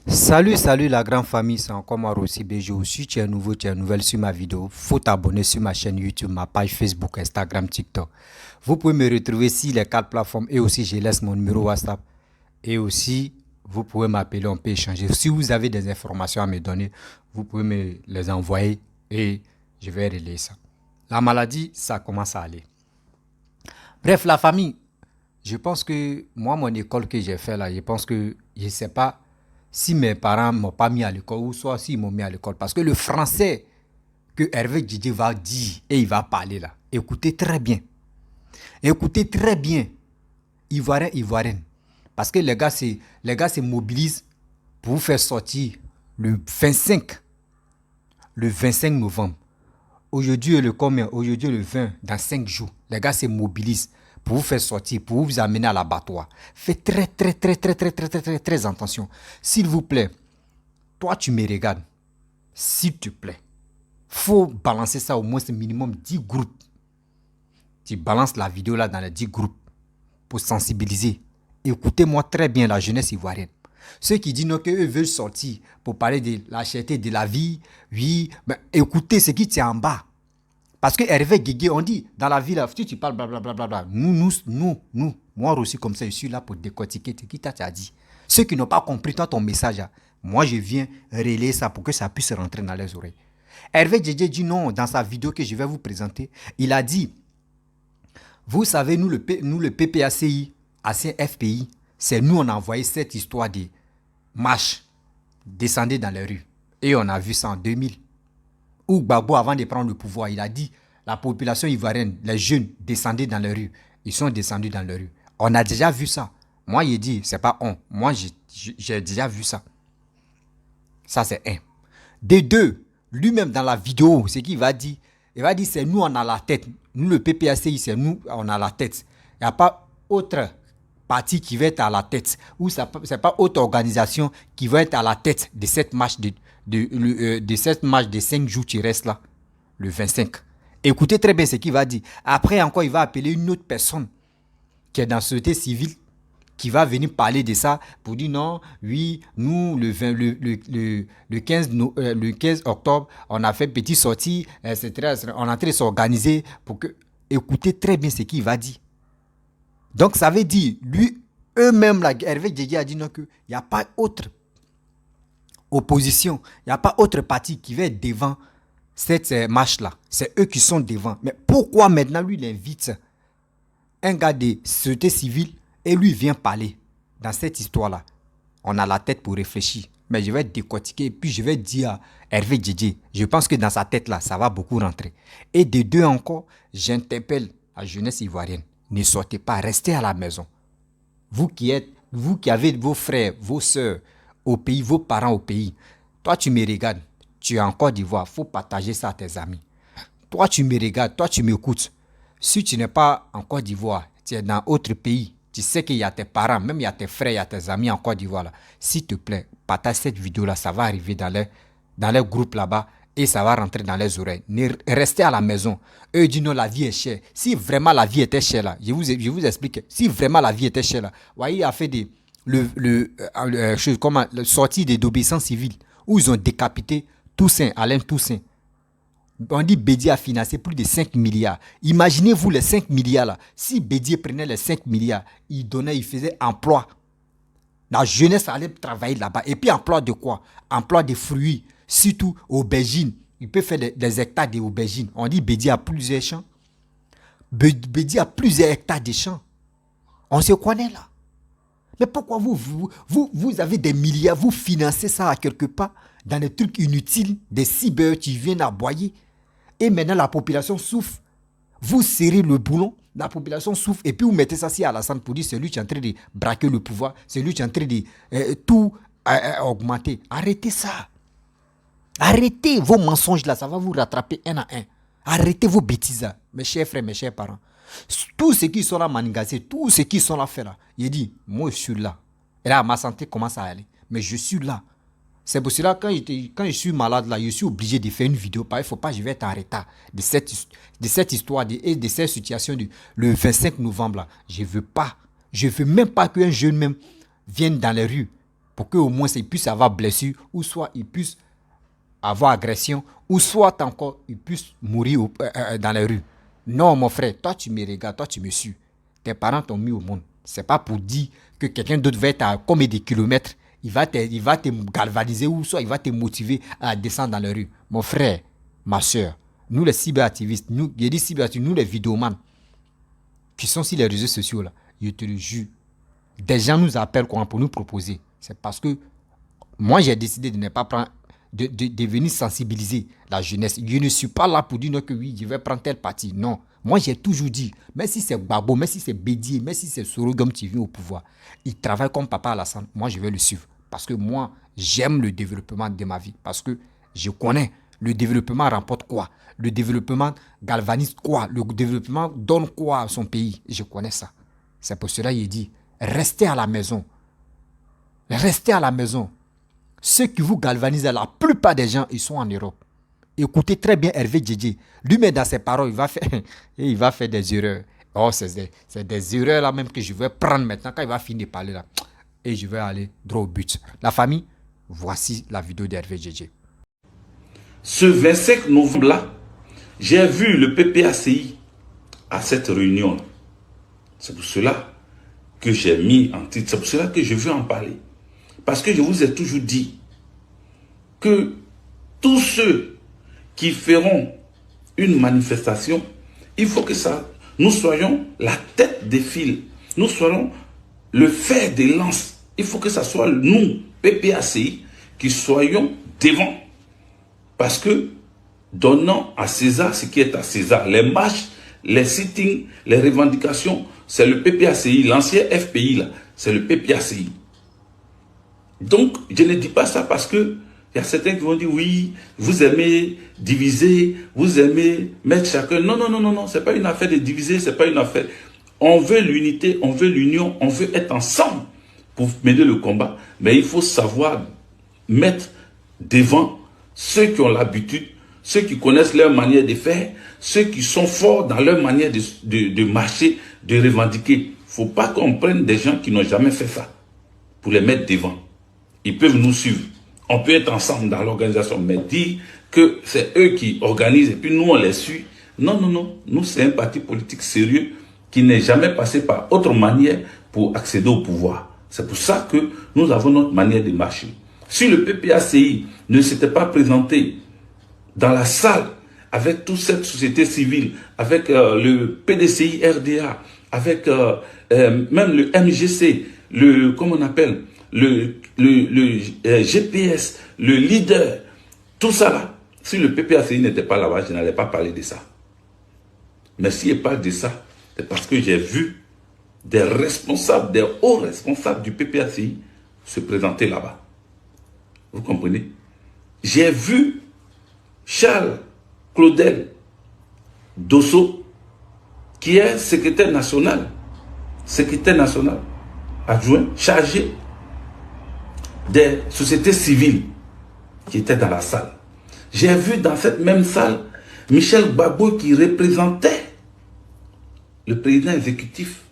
Salut la grande famille, c'est encore moi Rossi Bejo. Si tu es nouveau, tu es nouvelle sur ma vidéo, faut t'abonner sur ma chaîne YouTube, ma page Facebook, Instagram, TikTok. Vous pouvez me retrouver sur les quatre plateformes et aussi je laisse mon numéro WhatsApp. Et aussi, vous pouvez m'appeler, on peut échanger. Si vous avez des informations à me donner, vous pouvez me les envoyer et je vais relayer ça. La maladie, ça commence à aller. Bref, la famille, je pense que moi, mon école que j'ai fait là, je pense que je ne sais pas si mes parents ne m'ont pas mis à l'école ou soit s'ils m'ont mis à l'école. Parce que le français que Hervé Didier va dire et il va parler là, écoutez très bien. Écoutez très bien. Ivoirien, Ivoirienne. Parce que les gars se mobilisent pour vous faire sortir le 25, le 25 novembre. Aujourd'hui est le combien? Aujourd'hui est le 20, dans 5 jours. Les gars se mobilisent pour vous faire sortir, pour vous amener à l'abattoir. Faites très attention. S'il vous plaît, toi tu me regardes. S'il te plaît, faut balancer ça au moins minimum 10 groupes. Tu balances la vidéo là dans les 10 groupes pour sensibiliser. Écoutez-moi très bien la jeunesse ivoirienne. Ceux qui disent non, qu'eux veulent sortir pour parler de la cherté de la vie, oui, mais écoutez ce qui tient en bas. Parce que Hervé Guégué, on dit, dans la vie, là, si tu parles blablabla, moi aussi comme ça, je suis là pour décortiquer ce qui t'a dit. Ceux qui n'ont pas compris toi, ton message, moi je viens relayer ça pour que ça puisse rentrer dans les oreilles. Hervé Guégué dit non, dans sa vidéo que je vais vous présenter, il a dit, vous savez, nous le PPACI, ancien FPI, c'est nous on a envoyé cette histoire de marche, descendez dans les rues. Et on a vu ça en 2000. Où Gbagbo, avant de prendre le pouvoir, il a dit la population ivoirienne, les jeunes, descendaient dans les rues. Ils sont descendus dans les rues. On a déjà vu ça. Moi, il dit, c'est pas on. Moi, j'ai déjà vu ça. Ça, c'est un. De deux, lui-même dans la vidéo, ce qu'il va dire, il va dire, c'est nous, on a la tête. Nous, le PPACI, c'est nous, on a la tête. Il n'y a pas autre parti qui va être à la tête. Ou ce n'est pas autre organisation qui va être à la tête de cette marche de cette marche de 5 jours qui reste là, le 25. Écoutez très bien ce qu'il va dire. Après encore, il va appeler une autre personne qui est dans la société civile qui va venir parler de ça pour dire non, oui, nous, le 15, le 15 octobre, on a fait petite sortie, etc. On est en train de s'organiser pour que... Écoutez très bien ce qu'il va dire. Donc, ça veut dire, lui, eux-mêmes, Hervé Djedje a dit non, qu'il n'y a pas autre opposition, il n'y a pas autre parti qui va être devant cette marche-là. C'est eux qui sont devant. Mais pourquoi maintenant, lui, il invite un gars de société civile et lui vient parler dans cette histoire-là? On a la tête pour réfléchir. Mais je vais décortiquer et puis je vais dire à Hervé Djedje, je pense que dans sa tête-là, ça va beaucoup rentrer. Et de deux encore, j'interpelle la jeunesse ivoirienne. Ne sortez pas, restez à la maison. Vous qui avez vos frères, vos soeurs au pays, vos parents au pays. Toi, tu me regardes, tu es en Côte d'Ivoire, il faut partager ça à tes amis. Toi, tu me regardes, toi, tu m'écoutes. Si tu n'es pas en Côte d'Ivoire, tu es dans autre pays, tu sais qu'il y a tes parents, même il y a tes frères, il y a tes amis en Côte d'Ivoire. S'il te plaît, partage cette vidéo-là, ça va arriver dans les groupes là-bas et ça va rentrer dans les oreilles. Restez à la maison. Eux disent non, la vie est chère. Si vraiment la vie était chère là, je vous explique. Si vraiment la vie était chère là, voyez, il a fait des sortie d'obéissance civile où ils ont décapité Toussaint, Alain Toussaint. On dit Bédier a financé plus de 5 milliards. Imaginez-vous les 5 milliards là. Si Bédier prenait les 5 milliards, il faisait emploi. La jeunesse allait travailler là-bas. Et puis emploi de quoi? Emploi de fruits, surtout aubergines. Il peut faire des hectares d'aubergines. On dit Bédier a plusieurs champs. Bédier a plusieurs hectares de champs. On se connaît là. Mais pourquoi vous avez des milliards, vous financez ça à quelque part dans des trucs inutiles, des cyber qui viennent aboyer. Et maintenant la population souffre. Vous serrez le boulon, la population souffre et puis vous mettez ça sur Alassane pour dire c'est lui qui est en train de braquer le pouvoir, c'est lui qui est en train de tout augmenter. Arrêtez ça. Arrêtez vos mensonges là, ça va vous rattraper un à un. Arrêtez vos bêtises là, mes chers frères, mes chers parents. Tous ceux qui sont là manigassés, tous ceux qui sont là fait là, il dit, moi je suis là. Et là, ma santé commence à aller. Mais je suis là. C'est pour cela quand je suis malade là, je suis obligé de faire une vidéo. Il ne faut pas, je vais être en retard de cette histoire et de cette situation le 25 novembre là. Je ne veux pas. Je ne veux même pas qu'un jeune même vienne dans les rues pour qu'au moins il puisse avoir blessure, ou soit il puisse avoir agression, ou soit encore il puisse mourir dans les rues. Non, mon frère, toi tu me regardes, toi tu me suis. Tes parents t'ont mis au monde. C'est pas pour dire que quelqu'un d'autre va être à combien de kilomètres, il va te galvaniser ou soit il va te motiver à descendre dans les rues. Mon frère, ma soeur, nous les cyberactivistes, nous les vidéomans qui sont sur les réseaux sociaux là, je te le jure, des gens nous appellent pour nous proposer. C'est parce que moi j'ai décidé de ne pas prendre, de venir sensibiliser la jeunesse. Je ne suis pas là pour dire non, que oui, je vais prendre telle partie. Non. Moi j'ai toujours dit, même si c'est Gbagbo, même si c'est Bédié, même si c'est Sorogum qui vient au pouvoir, il travaille comme Papa Alassane, moi je vais le suivre. Parce que moi, j'aime le développement de ma vie. Parce que je connais le développement remporte quoi. Le développement galvanise quoi. Le développement donne quoi à son pays. Je connais ça. C'est pour cela qu'il dit, restez à la maison. Restez à la maison. Ceux qui vous galvanisent, la plupart des gens, ils sont en Europe. Écoutez très bien Hervé Djedje. Lui-même, dans ses paroles, il va faire des erreurs. Oh, c'est des erreurs là même que je vais prendre maintenant quand il va finir de parler là. Et je vais aller droit au but. La famille, voici la vidéo d'Hervé Djedje. Ce 25 novembre-là, j'ai vu le PPACI à cette réunion. C'est pour cela que j'ai mis en titre, c'est pour cela que je veux en parler. Parce que je vous ai toujours dit que tous ceux qui feront une manifestation, il faut que nous soyons la tête des fils, nous soyons le fer des lances. Il faut que ce soit nous, PPACI, qui soyons devant. Parce que donnons à César ce qui est à César. Les marches, les sittings, les revendications, c'est le PPACI. L'ancien FPI, là, c'est le PPACI. Donc, je ne dis pas ça parce que il y a certains qui vont dire, oui, vous aimez diviser, vous aimez mettre chacun. Non, non, non, non, non, ce n'est pas une affaire de diviser, ce n'est pas une affaire. On veut l'unité, on veut l'union, on veut être ensemble pour mener le combat. Mais il faut savoir mettre devant ceux qui ont l'habitude, ceux qui connaissent leur manière de faire, ceux qui sont forts dans leur manière de marcher, de revendiquer. Il ne faut pas qu'on prenne des gens qui n'ont jamais fait ça pour les mettre devant. Ils peuvent nous suivre. On peut être ensemble dans l'organisation, mais dire que c'est eux qui organisent et puis nous on les suit. Non, non, non. Nous c'est un parti politique sérieux qui n'est jamais passé par autre manière pour accéder au pouvoir. C'est pour ça que nous avons notre manière de marcher. Si le PPACI ne s'était pas présenté dans la salle avec toute cette société civile, avec le PDCI RDA, avec même le MGC, comment on appelle, le GPS, le leader, tout ça là, si le PPACI n'était pas là-bas, je n'allais pas parler de ça. Mais s'il parle de ça, c'est parce que j'ai vu des responsables, des hauts responsables du PPACI se présenter là-bas. Vous comprenez? J'ai vu Charles Claudel Dosso, qui est secrétaire national adjoint, chargé des sociétés civiles, qui était dans la salle. J'ai vu dans cette même salle Michel Gbagbo qui représentait le président exécutif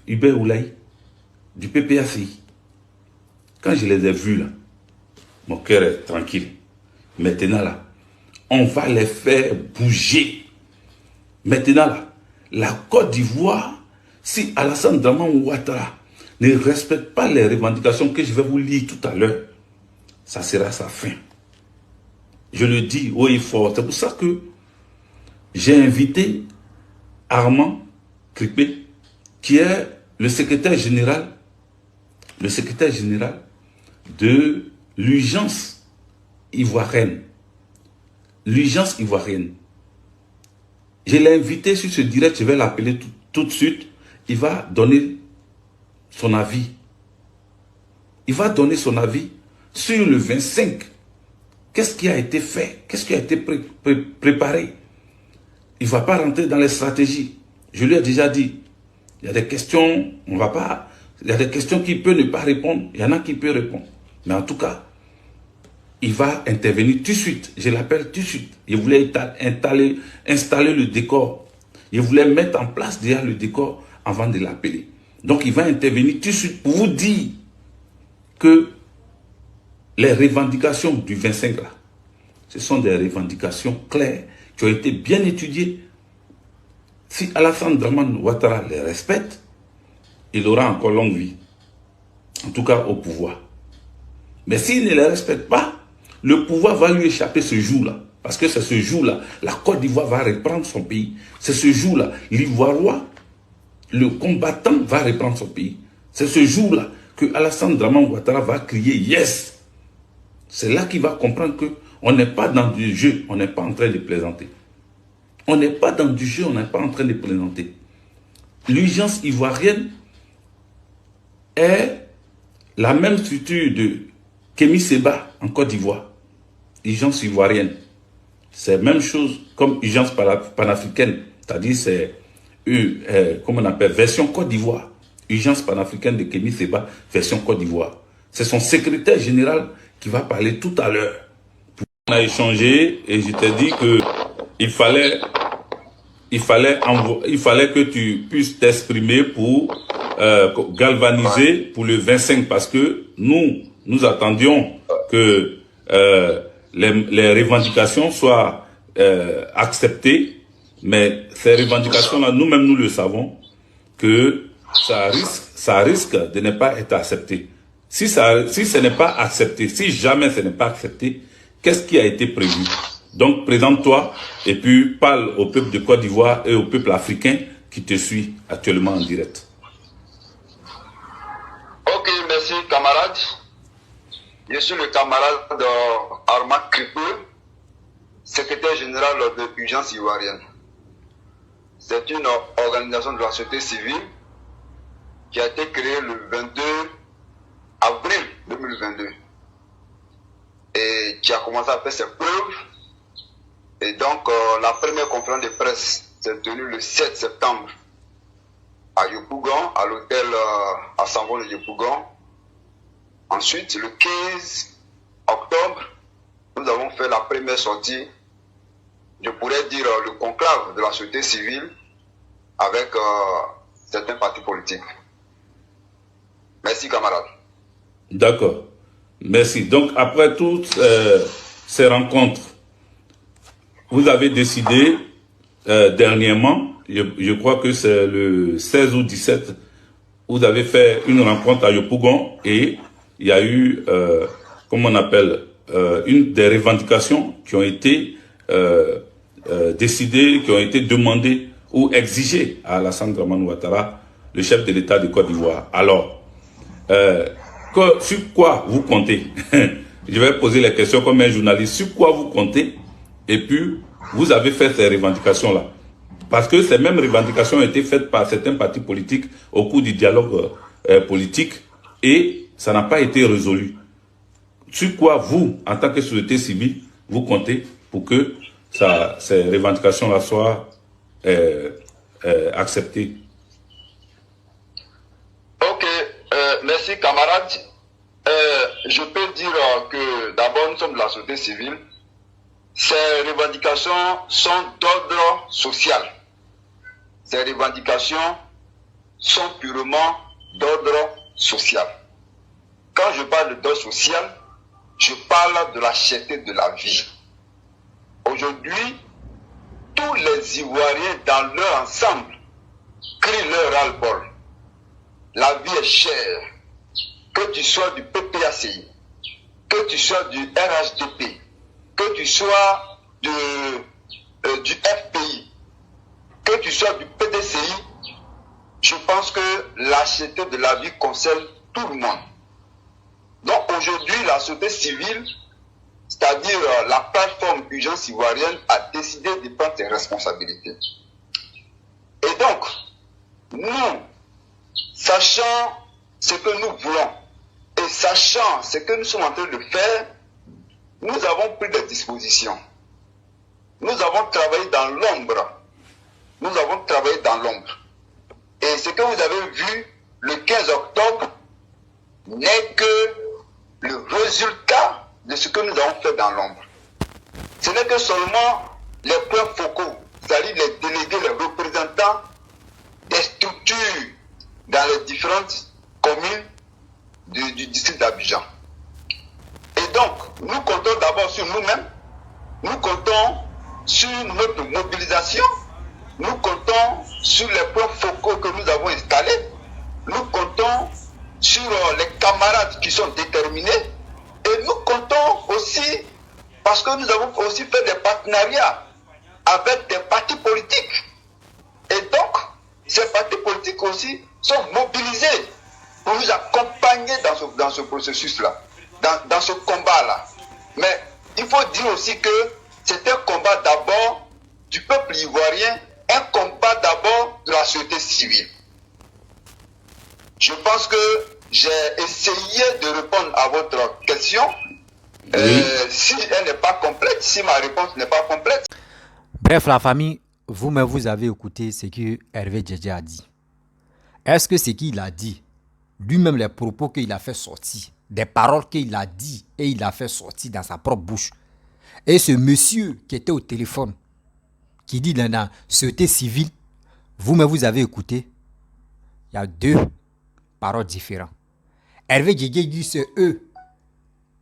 Hubert Oulaye du PPACI. Quand je les ai vus là, mon cœur est tranquille. Maintenant là, on va les faire bouger. Maintenant là, la Côte d'Ivoire, si Alassane Dramane Ouattara ne respecte pas les revendications que je vais vous lire tout à l'heure, ça sera sa fin. Je le dis haut et fort. C'est pour ça que j'ai invité Armand Kripé, qui est le secrétaire général de l'urgence ivoirienne. L'urgence ivoirienne. Je l'ai invité sur ce direct, je vais l'appeler tout de suite. Il va donner son avis. Il va donner son avis sur le 25. Qu'est-ce qui a été fait? Qu'est-ce qui a été préparé? Il ne va pas rentrer dans les stratégies. Je lui ai déjà dit, il y a des questions, on va pas... Il y a des questions qu'il peut ne pas répondre. Il y en a qui peuvent répondre. Mais en tout cas, il va intervenir tout de suite. Je l'appelle tout de suite. Il voulait installer le décor. Il voulait mettre en place déjà le décor avant de l'appeler. Donc il va intervenir tout de suite pour vous dire que les revendications du 25 là, ce sont des revendications claires qui ont été bien étudiées. Si Alassane Dramane Ouattara les respecte, il aura encore longue vie. En tout cas au pouvoir. Mais s'il ne les respecte pas, le pouvoir va lui échapper ce jour-là. Parce que c'est ce jour-là, la Côte d'Ivoire va reprendre son pays. C'est ce jour-là, l'Ivoiriois, le combattant va reprendre son pays. C'est ce jour-là que Alassane Dramane Ouattara va crier « Yes !» C'est là qu'il va comprendre qu'on n'est pas dans du jeu, on n'est pas en train de plaisanter. On n'est pas dans du jeu, on n'est pas en train de plaisanter. L'urgence ivoirienne est la même structure de Kémy Séba en Côte d'Ivoire. Urgence ivoirienne. C'est la même chose comme urgence panafricaine. C'est-à-dire c'est comment on appelle, version Côte d'Ivoire. Urgence panafricaine de Kémy Séba, version Côte d'Ivoire. C'est son secrétaire général qui va parler tout à l'heure. On a échangé et je t'ai dit que il fallait que tu puisses t'exprimer pour galvaniser pour le 25 parce que nous attendions que les revendications soient acceptées, mais ces revendications-là, nous-mêmes nous le savons, que ça risque de ne pas être accepté. Si ce n'est pas accepté, si jamais ce n'est pas accepté, qu'est-ce qui a été prévu? Donc présente-toi et puis parle au peuple de Côte d'Ivoire et au peuple africain qui te suit actuellement en direct. Ok, merci camarade. Je suis le camarade Armand Cripeux, secrétaire général de l'Urgence ivoirienne. C'est une organisation de la société civile qui a été créée le 22 avril 2022 et qui a commencé à faire ses preuves. Et donc, la première conférence de presse s'est tenue le 7 septembre à Yopougon, à l'hôtel à Sanvon de Yopougon. Ensuite, le 15 octobre, nous avons fait la première sortie, je pourrais dire le conclave de la société civile avec certains partis politiques. Merci, camarades. D'accord. Merci. Donc, après toutes ces rencontres, vous avez décidé dernièrement, je crois que c'est le 16 ou 17, vous avez fait une rencontre à Yopougon et il y a eu, comment on appelle, une des revendications qui ont été décidées, qui ont été demandées ou exigées à Alassane Dramane Ouattara, le chef de l'État de Côte d'Ivoire. Alors, sur quoi vous comptez? Je vais poser les questions comme un journaliste. Sur quoi vous comptez? Et puis, vous avez fait ces revendications-là. Parce que ces mêmes revendications ont été faites par certains partis politiques au cours du dialogue politique et ça n'a pas été résolu. Sur quoi vous, en tant que société civile, vous comptez pour que ces revendications-là soient acceptées? Ok, merci camarades. Je peux dire que d'abord nous sommes de la société civile. Ces revendications sont d'ordre social. Ces revendications sont purement d'ordre social. Quand je parle d'ordre social, je parle de la cherté de la vie. Aujourd'hui, tous les Ivoiriens dans leur ensemble crient leur ras-le-bol. La vie est chère. Que tu sois du PPACI, que tu sois du RHDP, que tu sois du FPI, que tu sois du PDCI, je pense que la cherté de la vie concerne tout le monde. Donc aujourd'hui, la société civile, c'est-à-dire la plateforme Urgence ivoirienne, a décidé de prendre ses responsabilités. Et donc, nous, sachant ce que nous voulons et sachant ce que nous sommes en train de faire, nous avons pris des dispositions. Nous avons travaillé dans l'ombre. Nous avons travaillé dans l'ombre. Et ce que vous avez vu le 15 octobre n'est que le résultat de ce que nous avons fait dans l'ombre. Ce n'est que seulement les points focaux, c'est-à-dire les délégués, les représentants des structures dans les différentes communes du district d'Abidjan. Et donc, nous comptons d'abord sur nous-mêmes, nous comptons sur notre mobilisation, nous comptons sur les points focaux que nous avons installés, nous comptons sur les camarades qui sont déterminés, et nous comptons aussi, parce que nous avons aussi fait des partenariats avec des partis politiques. Et donc, ces partis politiques aussi sont mobilisés pour nous accompagner dans ce processus-là, dans ce combat-là. Mais il faut dire aussi que c'est un combat d'abord du peuple ivoirien, un combat d'abord de la société civile. Je pense que j'ai essayé de répondre à votre question. Oui. Si elle n'est pas complète, si ma réponse n'est pas complète. Bref, la famille, vous-même, vous avez écouté ce que Hervé Djedje a dit. Est-ce que ce qu'il a dit, lui-même les propos qu'il a fait sortir, des paroles qu'il a dit et il a fait sortir dans sa propre bouche, et ce monsieur qui était au téléphone, qui dit dans la société civile, vous-même, vous avez écouté, il y a deux paroles différentes. Hervé Djedje dit c'est eux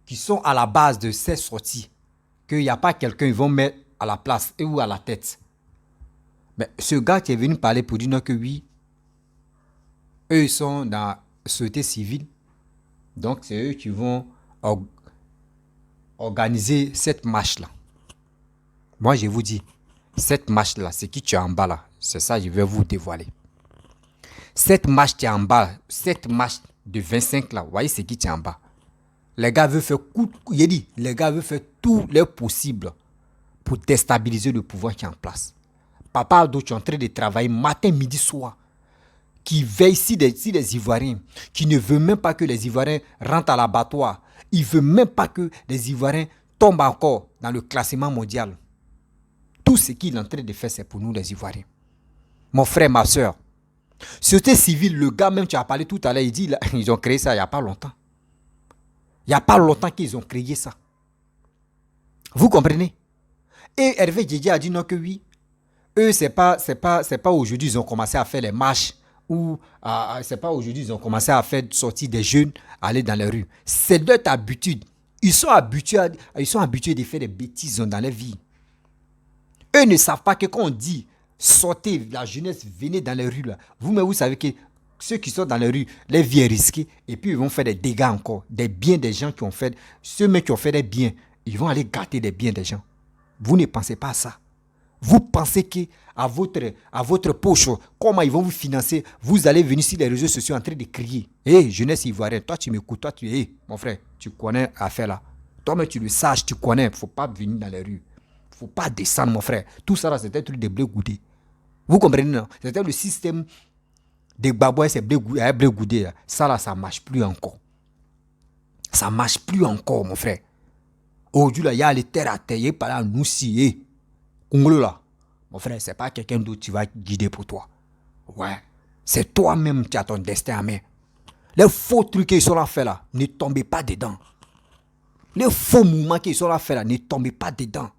qui sont à la base de ces sorties, qu'il n'y a pas quelqu'un qu'ils vont mettre à la place ou à la tête. Mais ce gars qui est venu parler pour dire non que oui, eux ils sont dans la société civile, donc c'est eux qui vont organiser cette marche-là. Moi je vous dis, cette marche-là, c'est qui tu es en bas là, c'est ça que je vais vous dévoiler. Cette marche qui est en bas, cette marche de 25 là, vous voyez c'est qui tu es en bas. Les gars veulent faire les gars veulent faire tout le possible pour déstabiliser le pouvoir qui est en place. Papa Aldo, tu es en train de travailler matin, midi, soir, qui veille si les Ivoiriens, qui ne veut même pas que les Ivoiriens rentrent à l'abattoir. Il ne veut même pas que les Ivoiriens tombent encore dans le classement mondial. Tout ce qu'il est en train de faire, c'est pour nous les Ivoiriens. Mon frère, ma soeur, société civile, le gars même, tu as parlé tout à l'heure, il dit, là, ils ont créé ça il n'y a pas longtemps. Il n'y a pas longtemps qu'ils ont créé ça. Vous comprenez? Et Hervé Djedje a dit non que oui. Eux, c'est pas aujourd'hui ils ont commencé à faire les marches ou c'est pas aujourd'hui ils ont commencé à faire sortir des jeunes aller dans les rues. C'est leur habitude. Ils sont habitués de faire des bêtises dans leur vie. Eux ne savent pas que quand on dit sortez la jeunesse, venez dans les rues là. Vous-même vous savez que ceux qui sont dans les rues, leur vie est risquée et puis ils vont faire des dégâts encore, des biens des gens qui ont fait, ceux mêmes qui ont fait des biens, ils vont aller gâter des biens des gens. Vous ne pensez pas à ça. Vous pensez qu'à votre poche, comment ils vont vous financer, vous allez venir sur les réseaux sociaux en train de crier. Hé, jeunesse ivoirienne, toi tu m'écoutes, toi tu es, mon frère, tu connais l'affaire là. Toi-même tu le saches, tu connais, il ne faut pas venir dans les rues. Il ne faut pas descendre, mon frère. Tout ça là, c'était un truc de blé goudé. Vous comprenez, non? C'était le système des babouais, c'est blé goudé. Ça là, ça ne marche plus encore. Ça ne marche plus encore, mon frère. Aujourd'hui, là, il y a les terres à terre, il y a pas là, nous si, Congolo là, mon frère, c'est pas quelqu'un d'autre qui va guider pour toi. Ouais, c'est toi-même qui as ton destin à main. Les faux trucs qu'ils sont là fait là, ne tombez pas dedans. Les faux mouvements qu'ils sont là fait là, ne tombez pas dedans.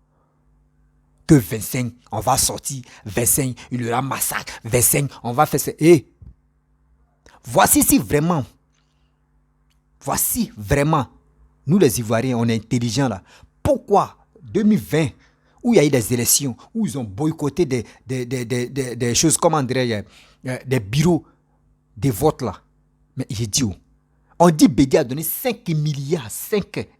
Que 25, on va sortir, 25, il y aura massacre, 25, on va faire ça. Et voici vraiment, nous les Ivoiriens, on est intelligents là. Pourquoi 2020, où il y a eu des élections, où ils ont boycotté des choses, comment dirais-je, des bureaux de vote là. Mais j'ai dit où? On dit Bédi a donné 5 milliards,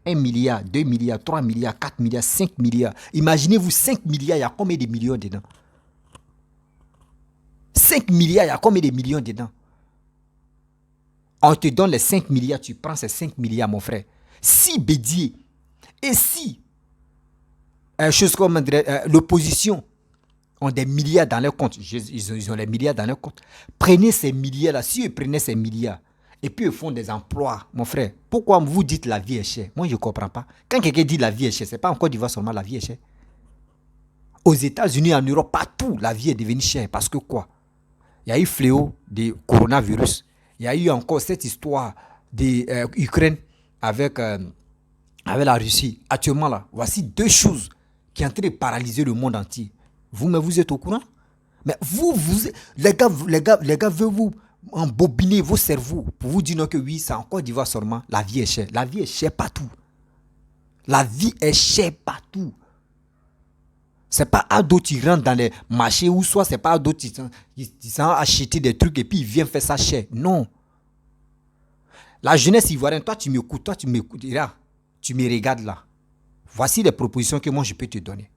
1 milliard, 2 milliards, 3 milliards, 4 milliards, 5 milliards. Imaginez-vous 5 milliards, il y a combien de millions dedans? 5 milliards, il y a combien de millions dedans? On te donne les 5 milliards, tu prends ces 5 milliards, mon frère. Si Bédier, et si chose comme l'opposition ont des milliards dans leur compte, ils ont les milliards dans leur compte, prenez ces milliards-là, si ils prenaient ces milliards, et puis ils font des emplois, mon frère, pourquoi vous dites la vie est chère? Moi, je ne comprends pas. Quand quelqu'un dit la vie est chère, ce n'est pas en Côte d'Ivoire seulement la vie est chère. Aux États-Unis, en Europe, partout, la vie est devenue chère. Parce que quoi? Il y a eu fléau du coronavirus. Il y a eu encore cette histoire de Ukraine avec la Russie. Actuellement, là, voici deux choses qui sont en train de paralyser le monde entier. Vous êtes au courant? Mais les gars veulent embobiner vos cerveaux pour vous dire non que oui, c'est en Côte d'Ivoire seulement, la vie est chère. La vie est chère partout. La vie est chère partout. C'est pas à d'autres qui rentrent dans les marchés ou soit c'est pas à d'autres qui sont acheter des trucs et puis ils viennent faire ça cher. Non. La jeunesse ivoirienne, toi tu m'écoutes, là, tu me regardes là. Voici les propositions que moi je peux te donner.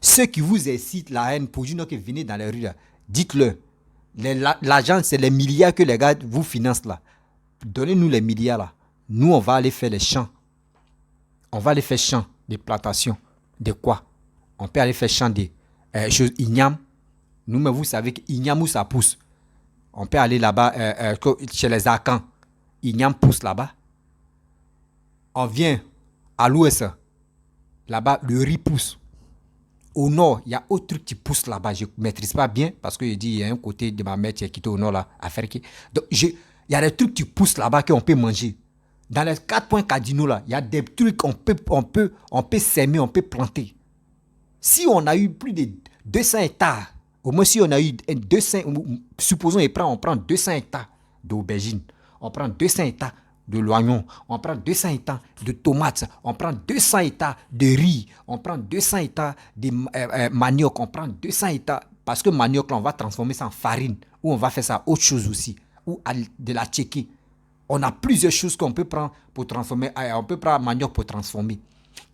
Ceux qui vous incitent la haine pour dire que venez dans les rues là, dites-le. L'argent, c'est les milliards que les gars vous financent là. Donnez-nous les milliards là. Nous, on va aller faire les champs. On va aller faire champs, des plantations. De quoi? On peut aller faire champs de choses ignam. Nous, mais vous savez qu'ignam où ça pousse. On peut aller là-bas chez les Akans. Ignam pousse là-bas. On vient à l'ouest. Là-bas, le riz pousse. Au nord, il y a autre truc qui pousse là-bas. Je ne maîtrise pas bien parce que je dis il y a un côté de ma mère qui est quitté au nord là, à faire qui. Donc, il y a des trucs qui poussent là-bas qu'on peut manger. Dans les 4 points cardinaux là, il y a des trucs qu'on peut s'aimer, on peut planter. Si on a eu plus de 200 hectares, au moins si on a eu 200, supposons on prend 200 hectares d'aubergines, on prend 200 hectares de l'oignon, on prend 200 hectares de tomates, on prend 200 hectares de riz, on prend 200 hectares de manioc, on prend 200 hectares, parce que manioc là, on va transformer ça en farine, ou on va faire ça autre chose aussi, ou de la tchéquée. On a plusieurs choses qu'on peut prendre pour transformer, on peut prendre manioc pour transformer.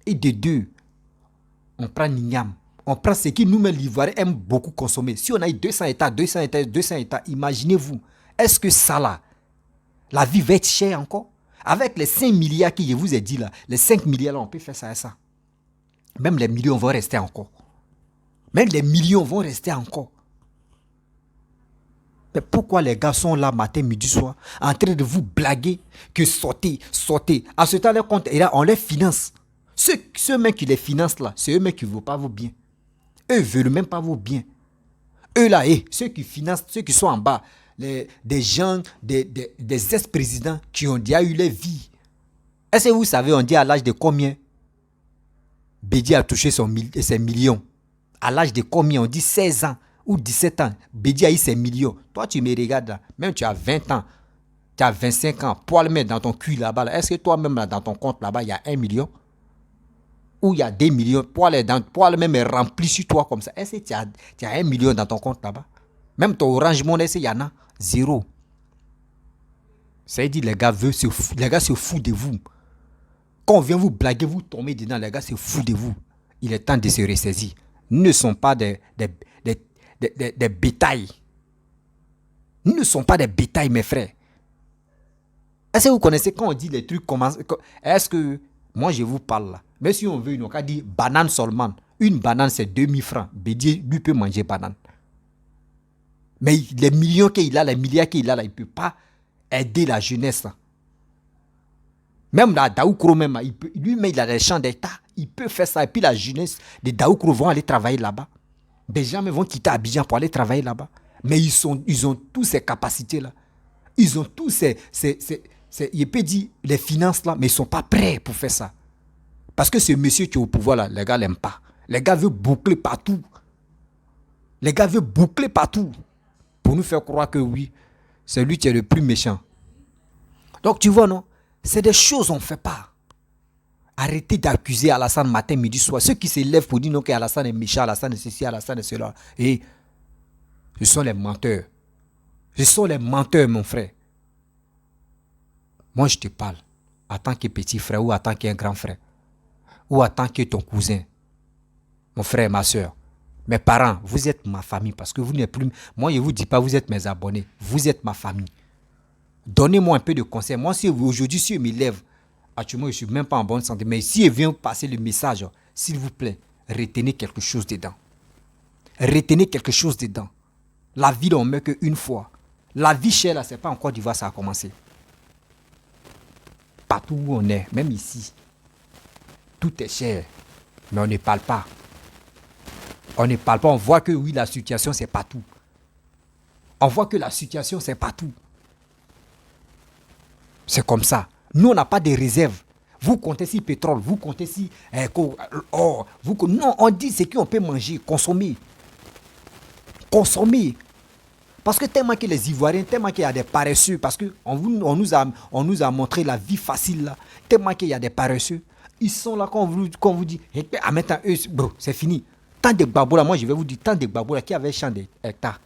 Et de deux, on prend l'igname. On prend ce qui nous-mêmes, l'Ivoirien, aime beaucoup consommer. Si on a eu 200 hectares, imaginez-vous, est-ce que ça là, la vie va être chère encore? Avec les 5 milliards que je vous ai dit là, les 5 milliards là, on peut faire ça et ça. Même les millions vont rester encore. Même les millions vont rester encore. Mais pourquoi les gars sont là matin, midi, soir, en train de vous blaguer que sortez. À ce temps-là, on les finance. Ceux mecs qui les financent là, c'est eux-mêmes qui ne veulent pas vos biens. Eux ne veulent même pas vos biens. Eux là, ceux qui financent, ceux qui sont en bas, des gens, des ex-présidents qui ont déjà eu leur vie. Est-ce que vous savez, on dit à l'âge de combien Bédi a touché ses millions? À l'âge de combien? On dit 16 ans ou 17 ans. Bédi a eu ses millions. Toi, tu me regardes là. Même tu as 20 ans, tu as 25 ans. Poil mettre dans ton cul là-bas. Là. Est-ce que toi-même, là, dans ton compte là-bas, il y a 1 million? Ou il y a 2 millions? Poil même est rempli sur toi comme ça. Est-ce que tu as 1 million dans ton compte là-bas? Même ton Orange Money, il y en a 0. Ça veut dire les gars se foutent de vous. Quand on vient vous blaguer, vous tombez dedans, les gars se foutent de vous. Il est temps de se ressaisir. Nous ne sommes pas des bétails. Nous ne sommes pas des bétails, mes frères. Est-ce que vous connaissez quand on dit les trucs commencent? Est-ce que moi je vous parle là? Mais si on veut, on a dit banane seulement. Une banane c'est 2000 francs. Bédier, lui peut manger banane. Mais les millions qu'il a, les milliards qu'il a là, il ne peut pas aider la jeunesse. Là. Même là, Daoukro, lui-même, il a des champs d'État. Il peut faire ça. Et puis la jeunesse de Daoukro vont aller travailler là-bas. Des gens vont quitter Abidjan pour aller travailler là-bas. Mais ils ont toutes ces capacités-là. Ils ont tous il peut dire les finances là, mais ils ne sont pas prêts pour faire ça. Parce que ce monsieur qui est au pouvoir là, les gars ne l'aiment pas. Les gars veulent boucler partout. Pour nous faire croire que oui, c'est lui qui est le plus méchant. Donc tu vois, non? C'est des choses qu'on ne fait pas. Arrêtez d'accuser Alassane matin, midi, soir. Ceux qui se lèvent pour dire non, qu'Alassane est méchant, Alassane est ceci, Alassane est cela. Et ce sont les menteurs. Mon frère. Moi, je te parle en tant que petit frère ou en tant qu'un grand frère. Ou en tant que ton cousin. Mon frère, ma soeur. Mes parents, vous êtes ma famille parce que vous n'êtes plus... Moi, je ne vous dis pas vous êtes mes abonnés. Vous êtes ma famille. Donnez-moi un peu de conseils. Moi, aujourd'hui, si je me lève, actuellement, je ne suis même pas en bonne santé, mais si je viens passer le message, s'il vous plaît, retenez quelque chose dedans. La vie, on ne meurt qu'une fois. La vie chère, là, ce n'est pas en Côte d'Ivoire, ça a commencé. Partout où on est, même ici, tout est cher, mais on ne parle pas. On voit que oui, la situation, c'est partout. C'est comme ça. Nous, on n'a pas de réserve. Vous comptez si pétrole, vous comptez si or. Non, on dit ce qu'on peut manger, consommer. Parce que tellement que les Ivoiriens, tellement qu'il y a des paresseux, parce qu'on nous a montré la vie facile là, tellement qu'il y a des paresseux, ils sont là quand on vous dit, ah maintenant eux, bro, c'est fini. Tant de babou là, moi je vais vous dire, tant de babou là qui avaient champ d'hectares.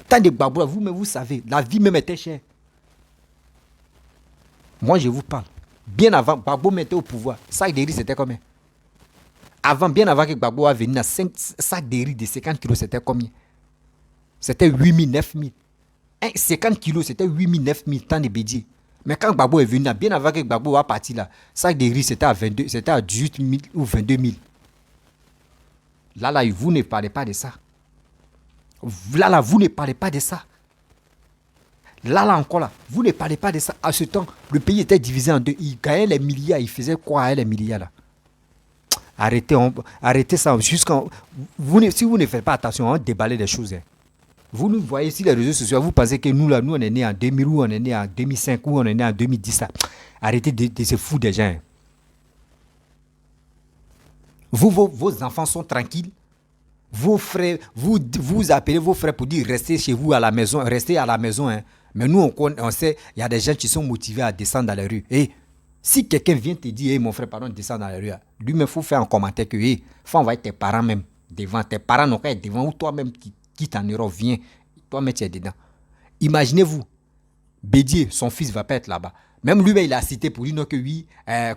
Tant de babou là, vous-même vous savez, la vie même était chère. Moi je vous parle. Bien avant, Gbagbo mettait au pouvoir, sac de riz c'était combien? Avant, bien avant que Gbagbo a venu, 5 sacs de riz de 50 kilos c'était combien? C'était 8 000, 9 000. 50 kilos, c'était 8 000, 9 000 tant de bédier. Mais quand Gbagbo est venu, bien avant que Gbagbo a parti là, sac de riz c'était à 18 000 ou 22 000. Là, vous ne parlez pas de ça. Là, vous ne parlez pas de ça. Là encore là, vous ne parlez pas de ça. À ce temps, le pays était divisé en deux. Il gagnait les milliards, il faisait quoi avec les milliards là? Arrêtez ça. Si vous ne faites pas attention, on déballer des choses. Hein. Vous nous voyez sur les réseaux sociaux, vous pensez que nous, on est né en 2000 ou on est né en 2005 ou on est né en 2010. Là. Arrêtez de se foutre des gens. Hein. Vos enfants sont tranquilles. Vos frères, vous appelez vos frères pour dire restez chez vous à la maison, restez à la maison. Hein. Mais nous, on sait, il y a des gens qui sont motivés à descendre dans la rue. Et si quelqu'un vient te dire, hey, mon frère, pardon, descends dans la rue, lui, il faut faire un commentaire que, hey, faut envoyer tes parents même devant. Tes parents n'ont qu'à être devant ou toi-même qui t'en ira, viens, toi-même tu es dedans. Imaginez-vous, Bédier, son fils va pas être là-bas. Même lui, il a cité pour dire non, que oui,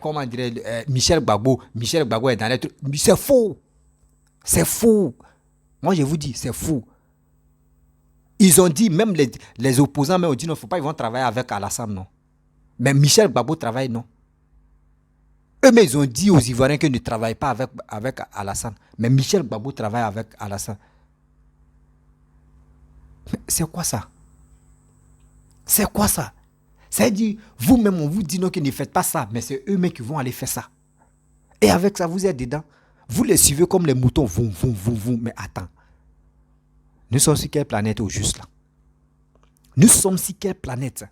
comment dirait Michel Gbagbo est dans les trucs. Mais c'est faux. C'est faux. Moi, je vous dis, c'est faux. Ils ont dit, même les opposants, mais ont dit non, il ne faut pas, ils vont travailler avec Alassane, non. Mais Michel Gbagbo travaille, non. Eux-mêmes, ils ont dit aux Ivoiriens qu'ils ne travaillent pas avec Alassane. Mais Michel Gbagbo travaille avec Alassane. C'est quoi ça? C'est quoi ça? C'est-à-dire, vous-même, on vous dit non, que ne faites pas ça, mais c'est eux-mêmes qui vont aller faire ça. Et avec ça, vous êtes dedans. Vous les suivez comme les moutons. Mais attends. Nous sommes sur quelle planète au juste là? Nous sommes sur quelle planète?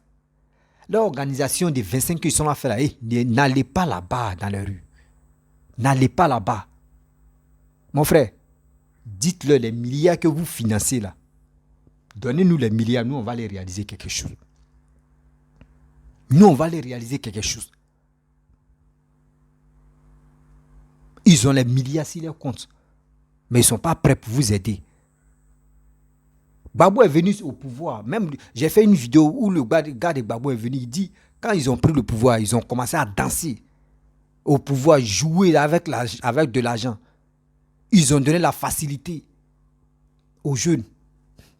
L'organisation des 25 qui sont là faire là, n'allez pas là-bas dans les rues. N'allez pas là-bas. Mon frère, dites-leur les milliards que vous financez là. Donnez-nous les milliards, nous on va les réaliser quelque chose. Nous on va les réaliser quelque chose. Ils ont les milliards sur leur compte. Mais ils ne sont pas prêts pour vous aider. Gbagbo est venu au pouvoir. Même, j'ai fait une vidéo où le gars de Gbagbo est venu. Il dit, quand ils ont pris le pouvoir, ils ont commencé à danser au pouvoir, jouer avec de l'argent. Ils ont donné la facilité aux jeunes.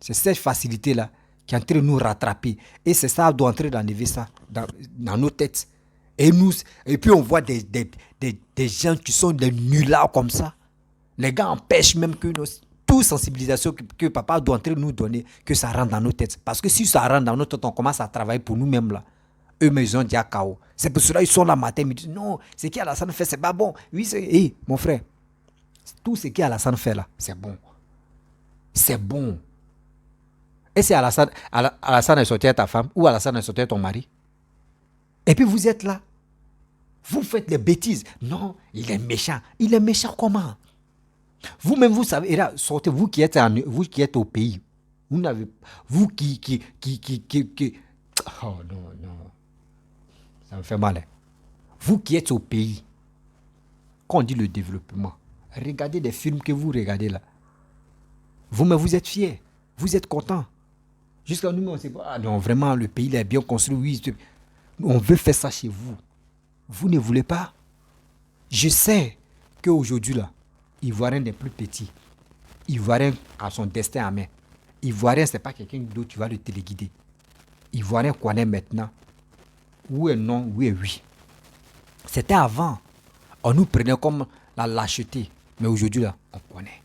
C'est cette facilité-là qui est en train de nous rattraper. Et c'est ça qui doit entrer d'enlever ça dans nos têtes. Et puis on voit des gens qui sont des nullards comme ça. Les gars empêchent même que toute sensibilisation que papa doit entrer nous donner, que ça rentre dans nos têtes. Parce que si ça rentre dans nos têtes, on commence à travailler pour nous-mêmes là. Eux-mêmes, ils ont dit à KO. C'est pour cela qu'ils sont là matin, ils me disent non, ce qu'Alassane fait, c'est pas bon. Oui, hey, mon frère, tout ce qu'Alassane fait là, c'est bon. C'est bon. Et si Alassane est sorti à ta femme ou Alassane est sorti à ton mari, et puis vous êtes là, vous faites des bêtises. Non, il est méchant. Il est méchant comment? Vous-même, vous savez, et là, sortez, vous qui êtes au pays, vous qui oh non, ça me fait mal. Hein. Vous qui êtes au pays, quand on dit le développement, regardez des films que vous regardez là. Vous-même, vous êtes fiers, vous êtes contents. Jusqu'à nous, on sait pas, ah non, vraiment, le pays est bien construit, oui. On veut faire ça chez vous. Vous ne voulez pas? Je sais qu'aujourd'hui, là, Ivoirien n'est plus petit. Ivoirien a son destin en main. Ivoirien, ce n'est pas quelqu'un d'autre qui va le téléguider. Ivoirien connaît maintenant où est non, où est oui. C'était avant. On nous prenait comme la lâcheté. Mais aujourd'hui, là, on connaît.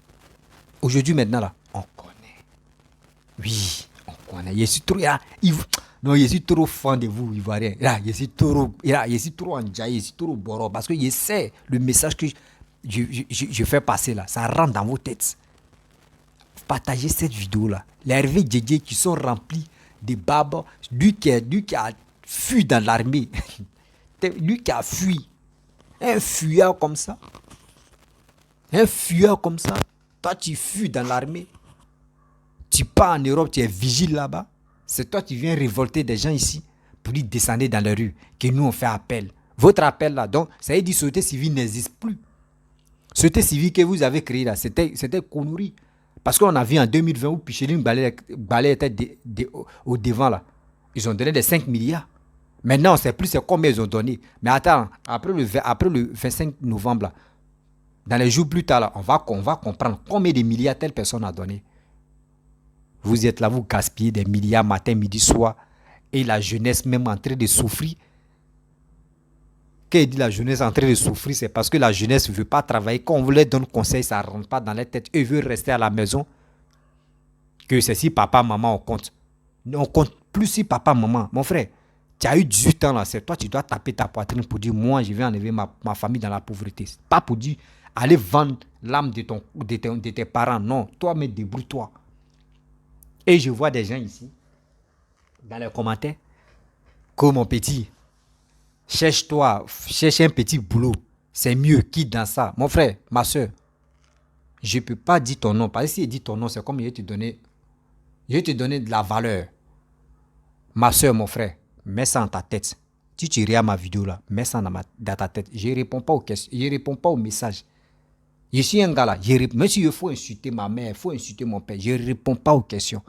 Aujourd'hui, maintenant, là, on connaît. Oui, on connaît. Je suis trop fan de vous, Ivoiriens. Je suis trop enjaillé, je suis trop boro. Parce que je sais le message que je fais passer là. Ça rentre dans vos têtes. Partagez cette vidéo-là. Les Hervé Djedje qui sont remplis de barbes. Lui qui a fui dans l'armée. Lui qui a fui. Un fuyard comme ça. Un fuyard comme ça. Toi, tu fuis dans l'armée. Tu pars en Europe, tu es vigile là-bas. C'est toi qui viens révolter des gens ici pour dire descendre dans les rues, que nous on fait appel. Votre appel là, donc, ça veut dire que la société civile n'existe plus. La société civile que vous avez créée là, c'était connerie. Parce qu'on a vu en 2020 où Picheline Balé était au devant là. Ils ont donné des 5 milliards. Maintenant, on ne sait plus c'est combien ils ont donné. Mais attends, après le 25 novembre, là, dans les jours plus tard, là, on va comprendre combien de milliards telle personne a donné. Vous êtes là, vous gaspillez des milliards matin, midi, soir. Et la jeunesse même en train de souffrir. Quand il dit la jeunesse en train de souffrir, c'est parce que la jeunesse ne veut pas travailler. Quand on vous leur donne conseil, ça ne rentre pas dans les têtes. Eux veulent rester à la maison. Que c'est si papa, maman, on compte. On compte plus si papa, maman. Mon frère, tu as eu 18 ans là, c'est toi, tu dois taper ta poitrine pour dire, moi, je vais enlever ma famille dans la pauvreté. Pas pour dire, allez vendre l'âme de tes parents. Non, toi, mais débrouille-toi. Et je vois des gens ici, dans les commentaires, que mon petit, cherche un petit boulot. C'est mieux, quitte dans ça. Mon frère, ma soeur, je ne peux pas dire ton nom. Parce que si je dis ton nom, c'est comme je vais te donner de la valeur. Ma soeur, mon frère, mets ça dans ta tête. Si tu regardes ma vidéo là, mets ça dans ta tête. Je ne réponds pas aux questions, je ne réponds pas aux messages. Je suis un gars là, même s'il faut insulter ma mère, il faut insulter mon père, je ne réponds pas aux questions.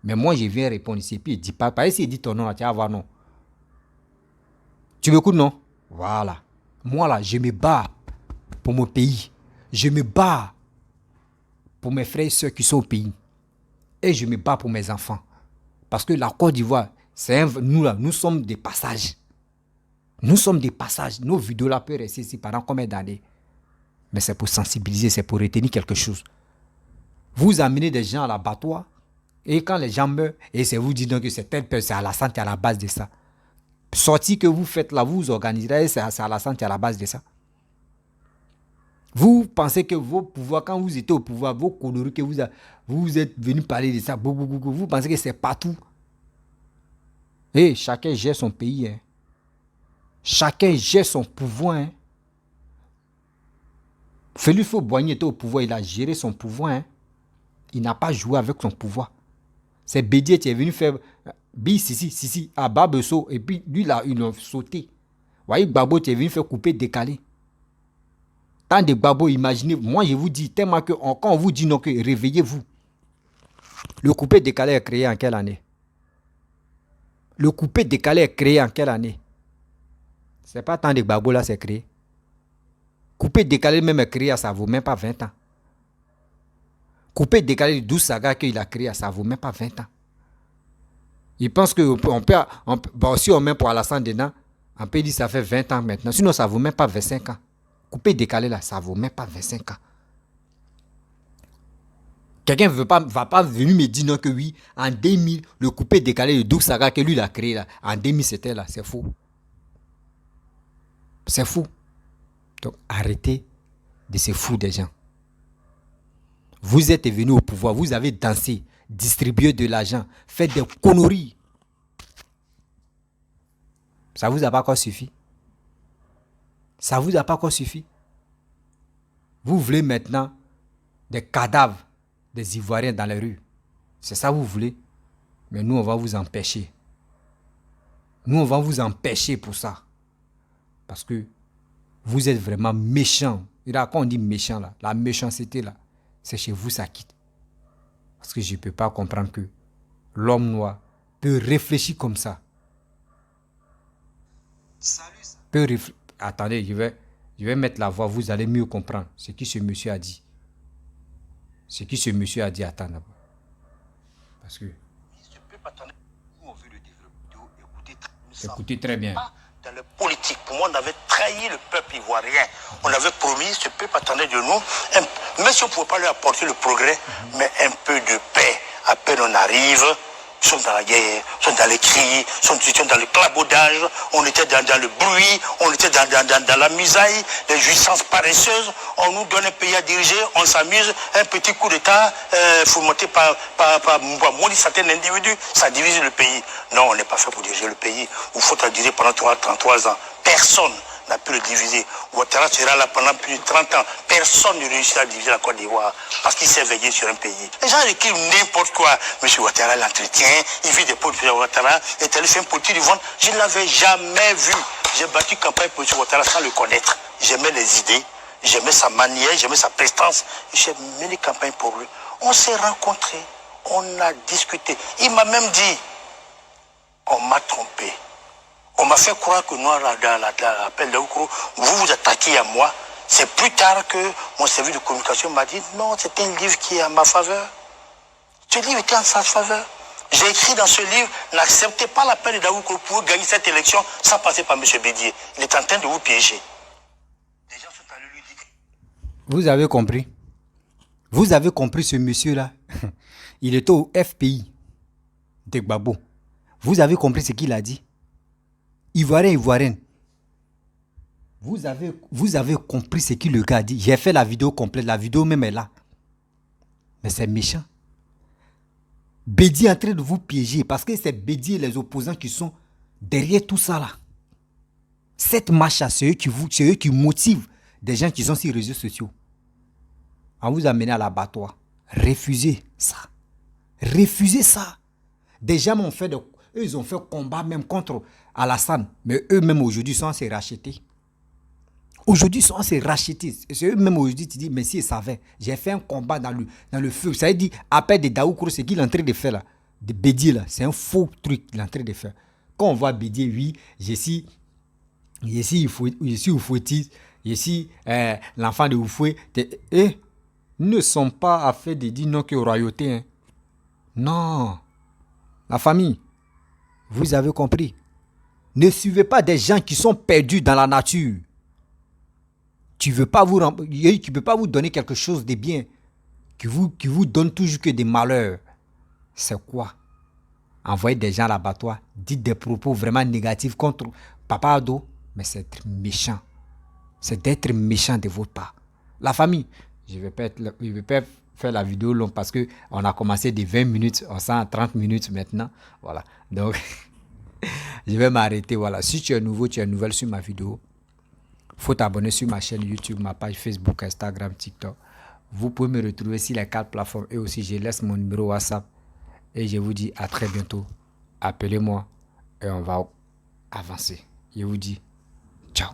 Mais moi, je viens répondre ici, puis il dit pas, parce que s'il dit ton nom là, tu vas voir non. Tu m'écoutes, non? Voilà. Moi là, je me bats pour mon pays. Je me bats pour mes frères et soeurs qui sont au pays. Et je me bats pour mes enfants. Parce que la Côte d'Ivoire, nous là, nous sommes des passages. Nous sommes des passages. Nos vidéos là peuvent rester ici pendant combien d'années? Mais c'est pour sensibiliser, c'est pour retenir quelque chose. Vous amenez des gens à l'abattoir, et quand les gens meurent, et c'est vous dites que c'est telle personne, c'est à la santé à la base de ça. Sortie que vous faites là, vous vous organiserez, c'est à la santé à la base de ça. Vous pensez que vos pouvoirs, quand vous étiez au pouvoir, vos conneries que vous êtes venus parler de ça, vous pensez que c'est partout. Et chacun gère son pays. Hein. Chacun gère son pouvoir. Hein. Félix Houphouët-Boigny était au pouvoir, il a géré son pouvoir. Hein. Il n'a pas joué avec son pouvoir. C'est Bédier qui est venu faire à Babesso, et puis lui là, il a sauté. Vous voyez, Gbagbo qui est venu faire couper, décaler. Tant de Gbagbo, imaginez, moi je vous dis, tellement que quand on vous dit non, que réveillez-vous. Le coupé décalé est créé en quelle année? Le coupé décalé est créé en quelle année? C'est pas tant de Gbagbo là, c'est créé. Coupé décalé même est créé, ça vaut même pas 20 ans. Coupé décalé de 12 sagas qu'il a créé, ça vaut même pas 20 ans. Il pense que si on met pour Alassane dedans, on peut dire que ça fait 20 ans maintenant. Sinon, ça vaut même pas 25 ans. Coupé décalé là, ça vaut même pas 25 ans. Quelqu'un ne va pas venir me dire non que oui, en 2000, le coupé décalé de 12 sagas que lui il a créé là, en 2000 c'était là, c'est faux. C'est fou. Donc arrêtez de se foutre des gens. Vous êtes venu au pouvoir, vous avez dansé, distribué de l'argent, fait des conneries. Ça vous a pas encore suffi? Ça vous a pas encore suffi? Vous voulez maintenant des cadavres des Ivoiriens dans les rues. C'est ça que vous voulez? Mais nous, on va vous empêcher. Nous, on va vous empêcher pour ça. Parce que vous êtes vraiment méchants. Et là, quand on dit méchant, là, la méchanceté, là, c'est chez vous, ça quitte. Parce que je ne peux pas comprendre que l'homme noir peut réfléchir comme ça. Attendez, je vais mettre la voix, vous allez mieux comprendre ce que ce monsieur a dit. Ce que ce monsieur a dit, attendez. Parce que... Écoutez très bien. Dans le politique, pour moi, on avait trahi le peuple ivoirien. On avait promis, ce peuple attendait de nous, même si on ne pouvait pas lui apporter le progrès, mais un peu de paix. À peine on arrive, ils sont dans la guerre, ils sont dans les cris, ils sont dans le clabaudage, on était dans le bruit, on était dans la misaille, les jouissances paresseuses, on nous donne un pays à diriger, on s'amuse, un petit coup d'État, fomenté par certains individus, ça divise le pays. Non, on n'est pas fait pour diriger le pays. Il faut diriger pendant 33 ans. Personne n'a pu le diviser. Ouattara sera là pendant plus de 30 ans. Personne ne réussit à diviser la Côte d'Ivoire parce qu'il s'est veillé sur un pays. Les gens écrivent n'importe quoi. Monsieur Ouattara l'entretient, il vit des politiques. Ouattara est allé faire une politique du ventre. Je ne l'avais jamais vu. J'ai battu campagne pour M. Ouattara sans le connaître. J'aimais les idées, j'aimais sa manière, j'aimais sa prestance. J'ai mené campagne pour lui. On s'est rencontrés, on a discuté. Il m'a même dit, on m'a trompé. On m'a fait croire que moi, dans l'appel d'Aoukro, vous vous attaquez à moi. C'est plus tard que mon service de communication m'a dit, non, c'est un livre qui est en ma faveur. Ce livre était en sa faveur. J'ai écrit dans ce livre, n'acceptez pas l'appel d'Aoukro pour gagner cette élection sans passer par M. Bédier. Il est en train de vous piéger. Les gens sont allés lui dire. Vous avez compris? Vous avez compris ce monsieur-là? Il était au FPI de Gbagbo. Vous avez compris ce qu'il a dit? Ivoirien, Ivoirienne. Vous avez compris ce que le gars a dit. J'ai fait la vidéo complète. La vidéo même est là. Mais c'est méchant. Bédier est en train de vous piéger parce que c'est Bédier et les opposants qui sont derrière tout ça là. Cette marche, c'est eux qui motivent des gens qui sont sur les réseaux sociaux. On vous amène à l'abattoir. Refusez ça. Refusez ça. Des gens m'ont fait ils ont fait combat même contre Alassane. Mais eux-mêmes aujourd'hui sont assez rachetés. Aujourd'hui, ils sont assez rachetés. C'est eux-mêmes aujourd'hui qui disent, mais si ils savaient, j'ai fait un combat dans le feu. Ça veut dire, après de Daoukro, ce qu'il est en train de faire là, de Bédier là, c'est un faux truc qu'il est en train de faire. Quand on voit Bédier, oui, je suis Oufouetis, je suis l'enfant de Oufoué. Ne sont pas affaires de dire non que royauté. Hein. Non. La famille, vous avez compris. Ne suivez pas des gens qui sont perdus dans la nature. Tu ne peux pas vous donner quelque chose de bien qui vous donne toujours que des malheurs. C'est quoi? Envoyer des gens à l'abattoir, dites des propos vraiment négatifs contre Papa Ado, mais c'est être méchant. C'est d'être méchant de votre part. La famille, je ne vais pas faire la vidéo longue parce qu'on a commencé de 20 minutes, on sent 30 minutes maintenant. Voilà. Donc, je vais m'arrêter. Voilà. Si tu es nouveau, tu es nouvelle sur ma vidéo, faut t'abonner sur ma chaîne YouTube, ma page Facebook, Instagram, TikTok. Vous pouvez me retrouver sur les 4 plateformes et aussi je laisse mon numéro WhatsApp. Et je vous dis à très bientôt. Appelez-moi et on va avancer. Je vous dis ciao.